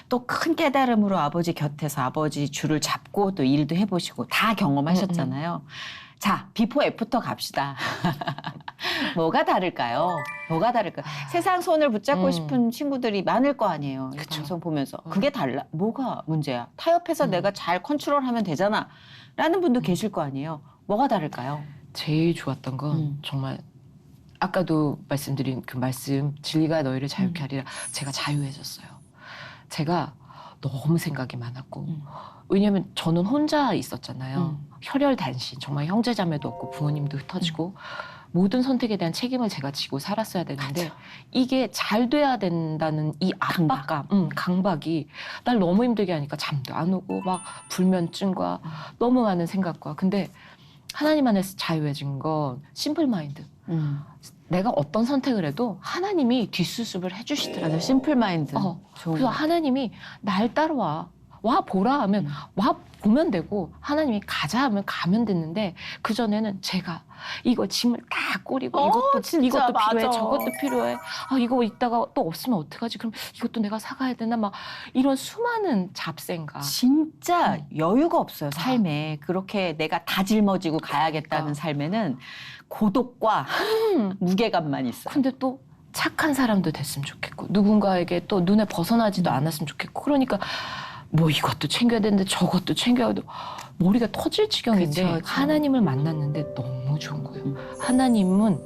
또 큰 깨달음으로 아버지 곁에서 아버지 줄을 잡고 또 일도 해보시고 다 경험하셨잖아요. 자, 비포 애프터 갑시다. 뭐가 다를까요? 뭐가 다를까요? 세상 손을 붙잡고 싶은 친구들이 많을 거 아니에요. 이 방송 보면서. 그게 달라. 뭐가 문제야? 타협해서 내가 잘 컨트롤하면 되잖아. 라는 분도 계실 거 아니에요. 뭐가 다를까요? 제일 좋았던 건 정말 아까도 말씀드린 그 말씀 진리가 너희를 자유케 하리라 제가 자유해졌어요. 제가 너무 생각이 많았고 왜냐면 저는 혼자 있었잖아요. 혈혈단신 정말 형제자매도 없고 부모님도 흩어지고 모든 선택에 대한 책임을 제가 지고 살았어야 되는데 이게 잘 돼야 된다는 이 압박감, 강박이 날 너무 힘들게 하니까 잠도 안 오고 막 불면증과 너무 많은 생각과 근데 하나님 안에서 자유해진 건 심플 마인드. 내가 어떤 선택을 해도 하나님이 뒷수습을 해주시더라고요. 맞아, 심플 마인드. 그래서 하나님이 날 따라와. 와 보라 하면 와 보면 되고 하나님이 가자 하면 가면 됐는데 그전에는 제가 이거 짐을 다 꼬리고 이것도 필요해 저것도 필요해 이거 있다가 또 없으면 어떡하지 그럼 이것도 내가 사가야 되나 막 이런 수많은 잡생각 진짜 여유가 없어요 삶에 그렇게 내가 다 짊어지고 가야겠다는 삶에는 고독과 무게감만 있어요. 근데 또 착한 사람도 됐으면 좋겠고 누군가에게 또 눈에 벗어나지도 않았으면 좋겠고 그러니까 뭐 이것도 챙겨야 되는데 저것도 챙겨야 돼. 머리가 터질 지경인데 그쵸. 하나님을 만났는데 너무 좋은 거예요. 하나님은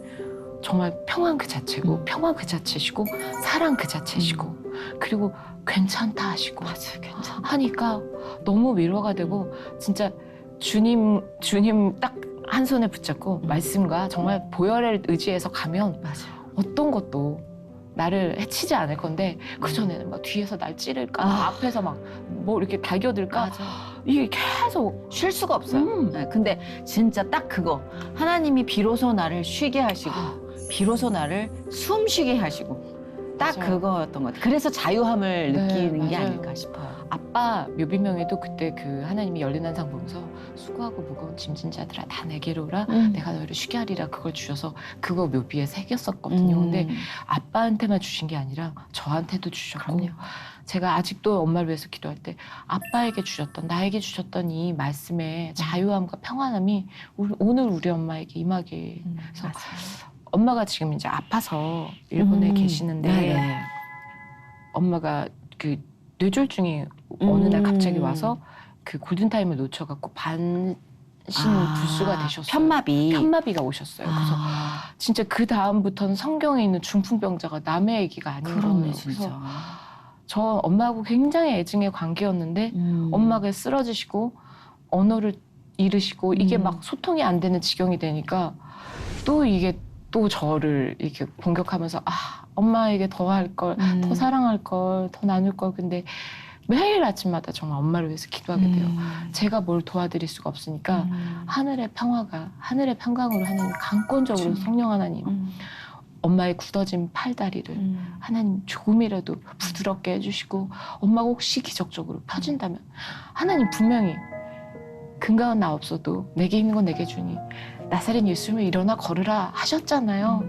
정말 평안 그 자체고 평화 그 자체시고 사랑 그 자체시고 그리고 괜찮다 하시고 괜찮다. 하니까 너무 위로가 되고 진짜 주님 딱 한 손에 붙잡고 말씀과 정말 보혈을 의지해서 가면 어떤 것도 나를 해치지 않을 건데 그전에는 막 뒤에서 날 찌를까 앞에서 막 뭐 이렇게 달겨들까 이게 계속 쉴 수가 없어요. 네, 근데 진짜 딱 그거 하나님이 비로소 나를 쉬게 하시고 비로소 나를 숨 쉬게 하시고 딱 그거였던 것 같아요. 그래서 자유함을 느끼는 게 아닐까 싶어요. 아빠 묘비명에도 그때 그 하나님이 열린 한상 보면서 수고하고 무거운 짐진 자들아 다 내게로 오라 내가 너희를 쉬게 하리라 그걸 주셔서 그거 묘비에 새겼었거든요. 근데 아빠한테만 주신 게 아니라 저한테도 주셨고 제가 아직도 엄마를 위해서 기도할 때 아빠에게 주셨던 나에게 주셨던 이 말씀의 자유함과 평안함이 오늘 우리 엄마에게 임하게 그래서 엄마가 지금 이제 아파서 일본에 계시는데 엄마가 그 뇌졸중이 어느 날 갑자기 와서 그 골든타임을 놓쳐갖고 반신 불수가 되셨어요. 편마비가 오셨어요. 그래서 진짜 그 다음부터는 성경에 있는 중풍병자가 남의 얘기가 아닌 거예요. 그래서 저 엄마하고 굉장히 애증의 관계였는데 엄마가 쓰러지시고 언어를 잃으시고 이게 막 소통이 안 되는 지경이 되니까 또 이게 또 저를 이렇게 공격하면서 엄마에게 더 할 걸, 더 사랑할 걸, 더 나눌 걸. 근데 매일 아침마다 정말 엄마를 위해서 기도하게 돼요. 제가 뭘 도와드릴 수가 없으니까 하늘의 평화가, 하늘의 평강으로 하나님 강권적으로 성령 하나님 엄마의 굳어진 팔다리를 하나님 조금이라도 부드럽게 해주시고 엄마가 혹시 기적적으로 펴진다면 하나님 분명히 근가은 나 없어도 내게 있는 건 내게 주니 나사렛 예수님을 일어나 걸으라 하셨잖아요.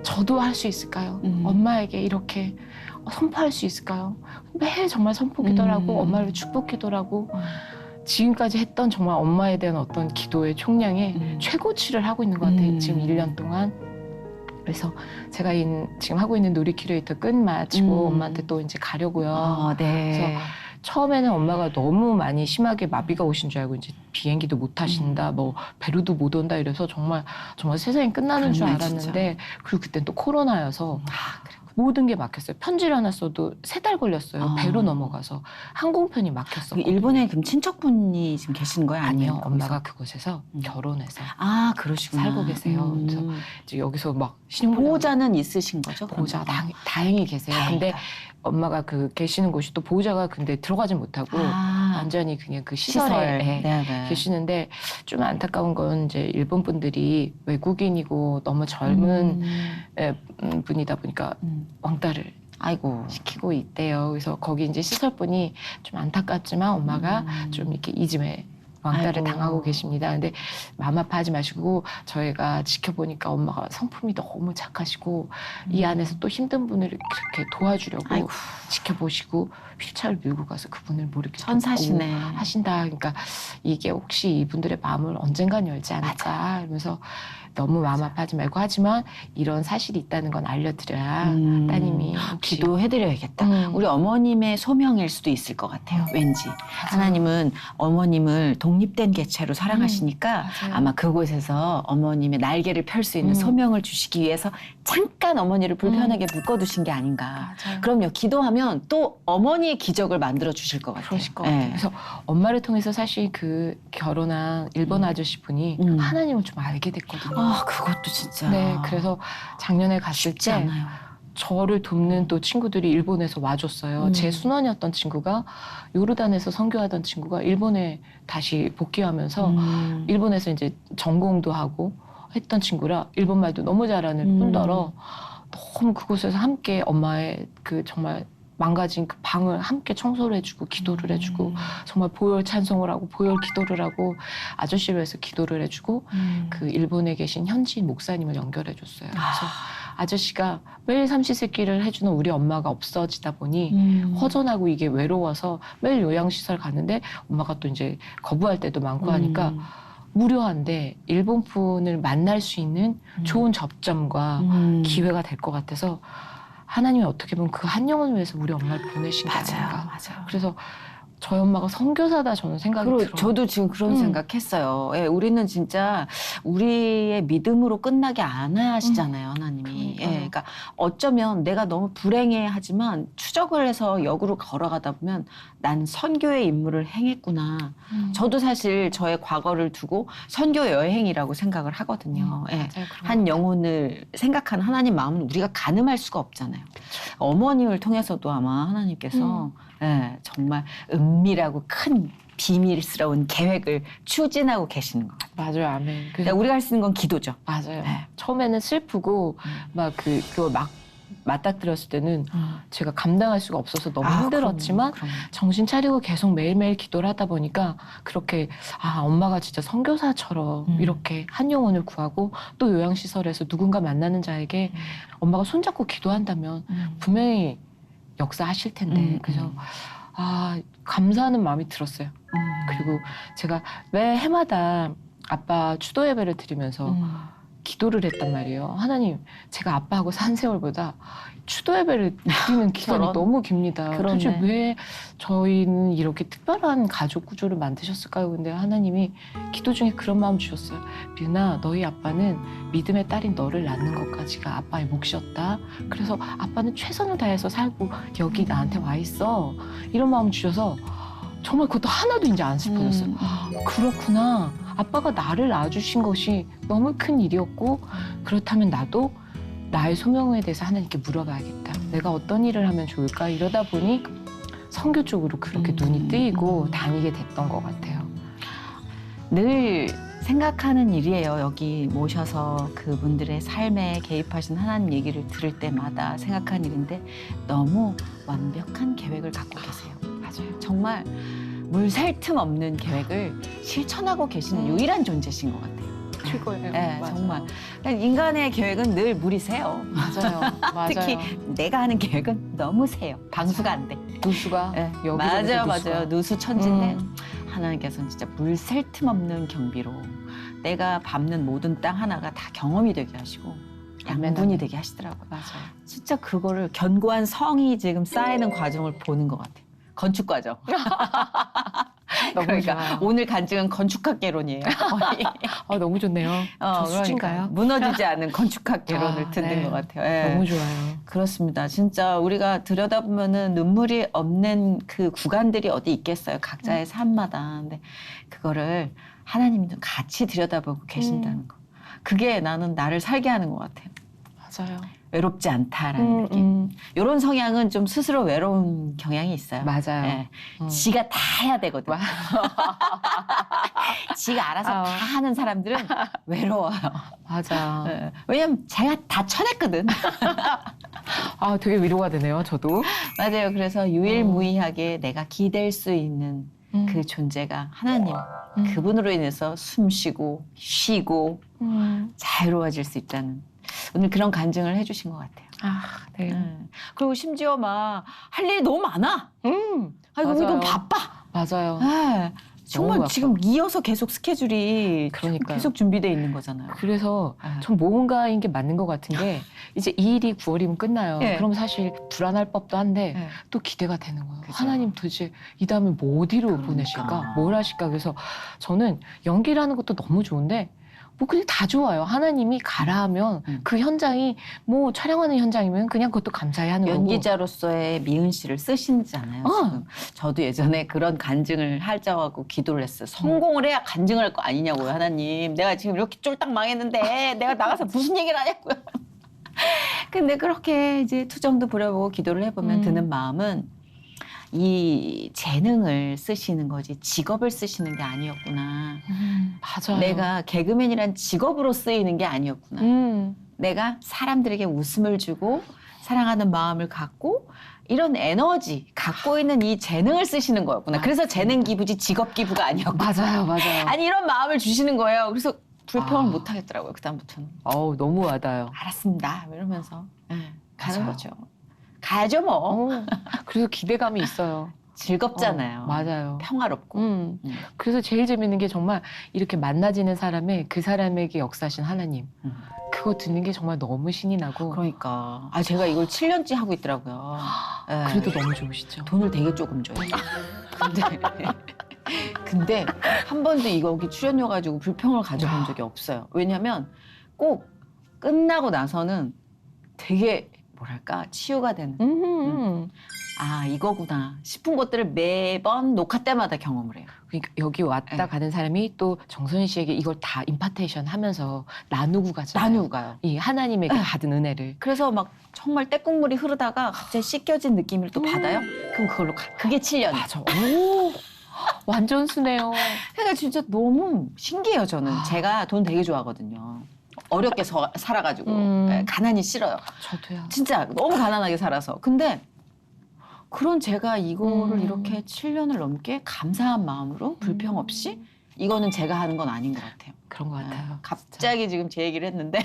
저도 할 수 있을까요? 엄마에게 이렇게 선포할 수 있을까요? 매일 정말 선포 기도라고 엄마를 축복 기도라고 지금까지 했던 정말 엄마에 대한 어떤 기도의 총량의 최고치를 하고 있는 것 같아요. 지금 1년 동안. 그래서 제가 지금 하고 있는 놀이 큐레이터 끝마치고 엄마한테 또 이제 가려고요. 네. 그래서 처음에는 엄마가 너무 많이 심하게 마비가 오신 줄 알고 이제 비행기도 못 타신다, 뭐 배로도 못 온다 이래서 정말 세상이 끝나는 줄 알았는데 그리고 그땐 또 코로나여서 모든 게 막혔어요. 편지를 하나 써도 3달 걸렸어요. 배로 넘어가서 항공편이 막혔었거든요. 일본에 그럼 친척분이 지금 계시는 거예요? 아니요, 거기서? 엄마가 그곳에서 결혼해서 그러시구나. 살고 계세요. 그래서 이제 여기서 막 신용보장 보호자는 있으신 거죠? 보호자 다행히 계세요. 근데 엄마가 계시는 곳이 또 보호자가 근데 들어가진 못하고 완전히 그냥 그 시설에 계시는데 좀 안타까운 건 이제 일본 분들이 외국인이고 너무 젊은 분이다 보니까 왕따를 시키고 있대요. 그래서 거기 이제 시설분이 좀 안타깝지만 엄마가 좀 이렇게 이즘에 왕따를 당하고 계십니다. 근데 마음 아파하지 마시고 저희가 지켜보니까 엄마가 성품이 너무 착하시고 이 안에서 또 힘든 분을 이렇게 도와주려고 지켜보시고 휠체어를 밀고 가서 그분을 뭐 이렇게 천사시네. 하신다. 그러니까 이게 혹시 이분들의 마음을 언젠간 열지 않을까 이러면서 너무 마음 아파하지 말고 하지만 이런 사실이 있다는 건 알려드려야 따님이 기도해드려야겠다. 우리 어머님의 소명일 수도 있을 것 같아요. 왠지 하나님은 어머님을 독립된 개체로 사랑하시니까 아마 그곳에서 어머님의 날개를 펼 수 있는 소명을 주시기 위해서 잠깐 어머니를 불편하게 묶어두신 게 아닌가. 그럼요. 기도하면 또 어머니의 기적을 만들어 주실 것 같아요. 그러실 것 같아요. 그래서 엄마를 통해서 사실 그 결혼한 일본 아저씨 분이 하나님을 좀 알게 됐거든요. 그것도 진짜. 네, 그래서 작년에 갔을 때 않아요. 저를 돕는 또 친구들이 일본에서 와줬어요. 제 순원이었던 친구가 요르단에서 선교하던 친구가 일본에 다시 복귀하면서 일본에서 이제 전공도 하고 했던 친구라 일본 말도 너무 잘하는 뿐더러 너무 그곳에서 함께 엄마의 그 정말 망가진 그 방을 함께 청소를 해주고 기도를 해주고 정말 보혈 찬송을 하고 보혈 기도를 하고 아저씨를 위해서 기도를 해주고 그 일본에 계신 현지인 목사님을 연결해줬어요. 그래서 아저씨가 매일 삼시세끼를 해주는 우리 엄마가 없어지다 보니 허전하고 이게 외로워서 매일 요양시설 가는데 엄마가 또 이제 거부할 때도 많고 하니까 무료한데 일본 분을 만날 수 있는 좋은 접점과 기회가 될 것 같아서 하나님이 어떻게 보면 그 한 영혼을 위해서 우리 엄마를 보내신 게 아닌가. 그래서 저희 엄마가 선교사다 저는 생각이 들어요. 저도 지금 그런 생각했어요. 예, 우리는 진짜 우리의 믿음으로 끝나게 안 하시잖아요, 하나님이. 예, 그러니까 어쩌면 내가 너무 불행해하지만 추적을 해서 역으로 걸어가다 보면 난 선교의 임무를 행했구나. 저도 사실 저의 과거를 두고 선교 여행이라고 생각을 하거든요. 예, 한 영혼을 생각하는 하나님 마음은 우리가 가늠할 수가 없잖아요. 어머님을 통해서도 아마 하나님께서 예, 정말 은밀하고 큰 비밀스러운 계획을 추진하고 계시는 것 같아요. 맞아요, 아멘. 그러니까 우리가 할 수 있는 건 기도죠. 맞아요. 네. 처음에는 슬프고 막 그걸 막 맞닥뜨렸을 때는 제가 감당할 수가 없어서 너무 힘들었지만 그럼요. 정신 차리고 계속 매일매일 기도를 하다 보니까 그렇게 엄마가 진짜 선교사처럼 이렇게 한 영혼을 구하고 또 요양시설에서 누군가 만나는 자에게 엄마가 손잡고 기도한다면 분명히 역사하실 텐데 그래서 감사하는 마음이 들었어요. 그리고 제가 매 해마다 아빠 추도 예배를 드리면서 기도를 했단 말이에요. 하나님, 제가 아빠하고 산 세월보다 추도 예배를 드리는 기간이 너무 깁니다. 도대체 왜 저희는 이렇게 특별한 가족 구조를 만드셨을까요? 근데 하나님이 기도 중에 그런 마음 주셨어요. 미은아, 너희 아빠는 믿음의 딸인 너를 낳는 것까지가 아빠의 몫이었다. 그래서 아빠는 최선을 다해서 살고 여기 나한테 와 있어. 이런 마음 주셔서 정말 그것도 하나도 이제 안 슬퍼졌어요. 그렇구나. 아빠가 나를 낳아주신 것이 너무 큰 일이었고 그렇다면 나도 나의 소명에 대해서 하나님께 물어봐야겠다. 내가 어떤 일을 하면 좋을까? 이러다 보니 선교 쪽으로 그렇게 눈이 뜨이고 다니게 됐던 것 같아요. 늘 생각하는 일이에요. 여기 모셔서 그분들의 삶에 개입하신 하나님 얘기를 들을 때마다 생각하는 일인데 너무 완벽한 계획을 갖고 계세요. 맞아요. 정말 물샐 틈 없는 계획을 실천하고 계시는 유일한 존재신 것 같아요. 최고예요. 네, 맞아요. 정말. 인간의 계획은 늘 물이 새요. 맞아요. 맞아요. 특히 내가 하는 계획은 너무 새요. 방수가 안 돼. 누수가 네, 여기저기서 누수가. 맞아요. 누수천지인데 음. 하나님께서는 진짜 물샐 틈 없는 경비로 내가 밟는 모든 땅 하나가 다 경험이 되게 하시고 양분이 되게 하시더라고요. 맞아요. 진짜 그거를 견고한 성이 지금 쌓이는 과정을 보는 것 같아요. 건축 과정. 너무 그러니까 좋아요. 오늘 간증은 건축학개론이에요. 너무 좋네요. 저 수진가요? 무너지지 않은 건축학개론을 아, 듣는 네. 것 같아요. 예. 너무 좋아요. 그렇습니다. 진짜 우리가 들여다보면은 눈물이 없는 그 구간들이 어디 있겠어요. 각자의 삶마다. 근데 그거를 하나님도 같이 들여다보고 계신다는 거. 그게 나는 나를 살게 하는 것 같아요. 맞아요. 외롭지 않다라는 느낌. 이런 성향은 좀 스스로 외로운 경향이 있어요. 맞아요. 예. 지가 다 해야 되거든. 지가 알아서 아. 다 하는 사람들은 외로워요. 맞아. 예. 왜냐면 자기가 다 쳐냈거든. 아, 되게 위로가 되네요, 저도. 맞아요. 그래서 유일무이하게 내가 기댈 수 있는 그 존재가 하나님. 그분으로 인해서 숨 쉬고 쉬고 자유로워질 수 있다는 오늘 그런 간증을 해주신 것 같아요. 아, 네. 그리고 심지어 막 할 일이 너무 많아. 아이고 맞아요. 이건 바빠. 맞아요. 네. 정말 바빠. 지금 이어서 계속 스케줄이 그러니까요. 계속 준비돼 있는 거잖아요. 그래서 아. 전 모험가인 게 맞는 것 같은 게 이제 이 일이 9월이면 끝나요. 예. 그럼 사실 불안할 법도 한데 예. 또 기대가 되는 거예요. 그죠. 하나님 도대체 이 다음에 뭐 어디로 그러니까. 보내실까? 뭘 하실까? 그래서 저는 연기라는 것도 너무 좋은데 뭐 그냥 다 좋아요. 하나님이 가라 하면 그 현장이 뭐 촬영하는 현장이면 그냥 그것도 감사히 하는 거고. 연기자로서의 미은 씨를 쓰시잖아요. 지금. 저도 예전에 그런 간증을 하자고 기도를 했어요. 성공을 해야 간증을 할 거 아니냐고요, 하나님. 내가 지금 이렇게 쫄딱 망했는데 내가 나가서 무슨 얘기를 하냐고요. 근데 그렇게 이제 투정도 부려보고 기도를 해보면 드는 마음은 이 재능을 쓰시는 거지 직업을 쓰시는 게 아니었구나. 맞아요. 내가 개그맨이란 직업으로 쓰이는 게 아니었구나. 내가 사람들에게 웃음을 주고 사랑하는 마음을 갖고 이런 에너지 갖고 있는 이 재능을 쓰시는 거였구나. 그래서 재능 기부지 직업 기부가 아니었구나. 맞아요, 맞아요. 아니 이런 마음을 주시는 거예요. 그래서 불평을 아. 못 하겠더라고요. 그다음부터는. 어우, 너무 와닿아요. 알았습니다. 이러면서 가는 맞아요. 거죠. 가야죠 뭐. 그래서 기대감이 있어요. 즐겁잖아요. 맞아요. 평화롭고. 그래서 제일 재밌는 게 정말 이렇게 만나지는 사람의 그 사람에게 역사하신 하나님. 그거 듣는 게 정말 너무 신이 나고. 그러니까. 제가 이걸 7년째 하고 있더라고요. 예. 그래도 너무 좋으시죠. 돈을 되게 조금 줘요. 근데 한 번도 여기 출연료 가지고 불평을 가져본 적이 없어요. 왜냐면 꼭 끝나고 나서는 되게 뭐랄까 치유가 되는 이거구나 싶은 것들을 매번 녹화 때마다 경험을 해요. 그러니까 여기 왔다 네. 가는 사람이 또 정선희 씨에게 이걸 다 임파테이션 하면서 나누고 가잖아요. 나누고 가요. 이 하나님에게 받은 은혜를. 그래서 막 정말 떼국물이 흐르다가 갑자기 씻겨진 느낌을 또 받아요. 그럼 그걸로 가. 그게 7년. 맞아. 오, 완전 순해요. 그러니까 진짜 너무 신기해요, 저는. 제가 돈 되게 좋아하거든요. 어렵게 살아가지고 가난이 싫어요. 저도요. 진짜 너무 가난하게 살아서. 근데 그런 제가 이거를 이렇게 7년을 넘게 감사한 마음으로 불평 없이 이거는 제가 하는 건 아닌 것 같아요. 그런 것 같아요. 갑자기 지금 제 얘기를 했는데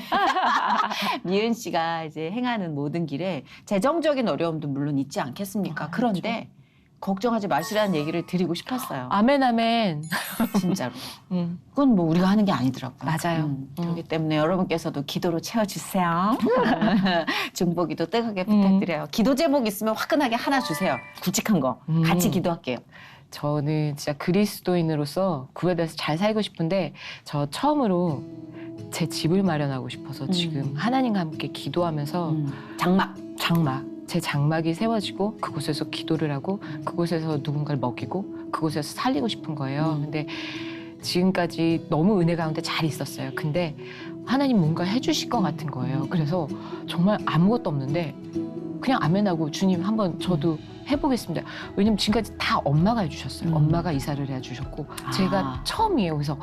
미은 씨가 이제 행하는 모든 길에 재정적인 어려움도 물론 있지 않겠습니까? 그런데 걱정하지 마시라는 얘기를 드리고 싶었어요. 아멘, 아멘. 진짜로. 그건 뭐 우리가 하는 게 아니더라고요. 맞아요. 그렇기 때문에 여러분께서도 기도로 채워주세요. 중보기도 뜨겁게 부탁드려요. 기도 제목 있으면 화끈하게 하나 주세요. 굵직한 거. 같이 기도할게요. 저는 진짜 그리스도인으로서 구별돼서 잘 살고 싶은데 저 처음으로 제 집을 마련하고 싶어서 지금 하나님과 함께 기도하면서 장막. 제 장막이 세워지고 그곳에서 기도를 하고 그곳에서 누군가를 먹이고 그곳에서 살리고 싶은 거예요. 근데 지금까지 너무 은혜 가운데 잘 있었어요. 근데 하나님 뭔가 해주실 것 같은 거예요. 그래서 정말 아무것도 없는데 그냥 아멘하고 주님 한번 저도 해보겠습니다. 왜냐면 지금까지 다 엄마가 해주셨어요. 엄마가 이사를 해주셨고 제가 처음이에요. 그래서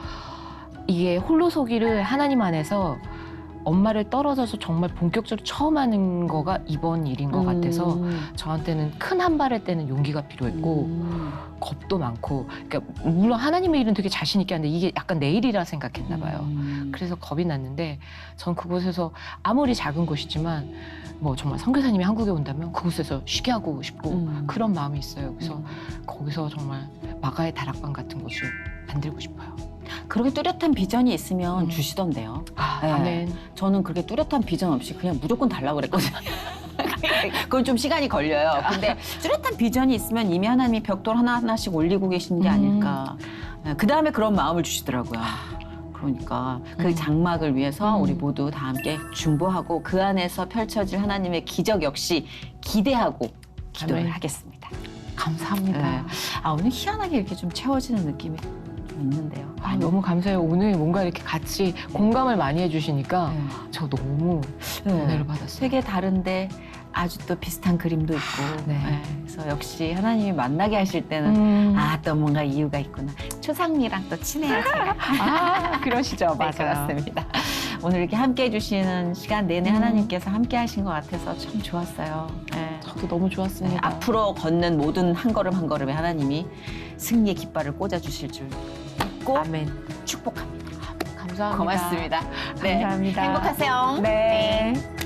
이게 홀로서기를 하나님 안에서 엄마를 떨어져서 정말 본격적으로 처음 하는 거가 이번 일인 것 같아서 저한테는 큰 한 발을 떼는 용기가 필요했고 겁도 많고, 그러니까 물론 하나님의 일은 되게 자신 있게 하는데 이게 약간 내 일이라 생각했나 봐요. 그래서 겁이 났는데 전 그곳에서 아무리 작은 곳이지만 뭐 정말 선교사님이 한국에 온다면 그곳에서 쉬게 하고 싶고 그런 마음이 있어요. 그래서 거기서 정말 마가의 다락방 같은 곳을 만들고 싶어요. 그렇게 뚜렷한 비전이 있으면 주시던데요. 네. 아멘. 저는 그렇게 뚜렷한 비전 없이 그냥 무조건 달라고 그랬거든요. 그건 좀 시간이 걸려요. 근데 뚜렷한 비전이 있으면 이미 하나님이 벽돌 하나하나씩 올리고 계신 게 아닐까. 그 다음에 그런 마음을 주시더라고요. 그러니까 그 장막을 위해서 우리 모두 다 함께 중보하고 그 안에서 펼쳐질 하나님의 기적 역시 기대하고 기도를 아멘. 하겠습니다. 감사합니다. 네. 오늘 희한하게 이렇게 좀 채워지는 느낌이 좀 있는데요. 너무 감사해요. 오늘 뭔가 이렇게 같이 공감을 많이 해주시니까 네. 저 너무 은혜를 받았어요. 세계 다른데 아주 또 비슷한 그림도 있고. 네. 그래서 역시 하나님이 만나게 하실 때는 또 뭔가 이유가 있구나. 초상미랑 또 친해요, 제가. 그러시죠. 네, 그렇습니다. 오늘 이렇게 함께 해주시는 시간 내내 하나님께서 함께 하신 것 같아서 참 좋았어요. 네. 저도 너무 좋았습니다. 앞으로 걷는 모든 한 걸음 한 걸음에 하나님이 승리의 깃발을 꽂아주실 줄 믿고 아멘. 축복합니다. 감사합니다. 고맙습니다. 감사합니다. 행복하세요. 네.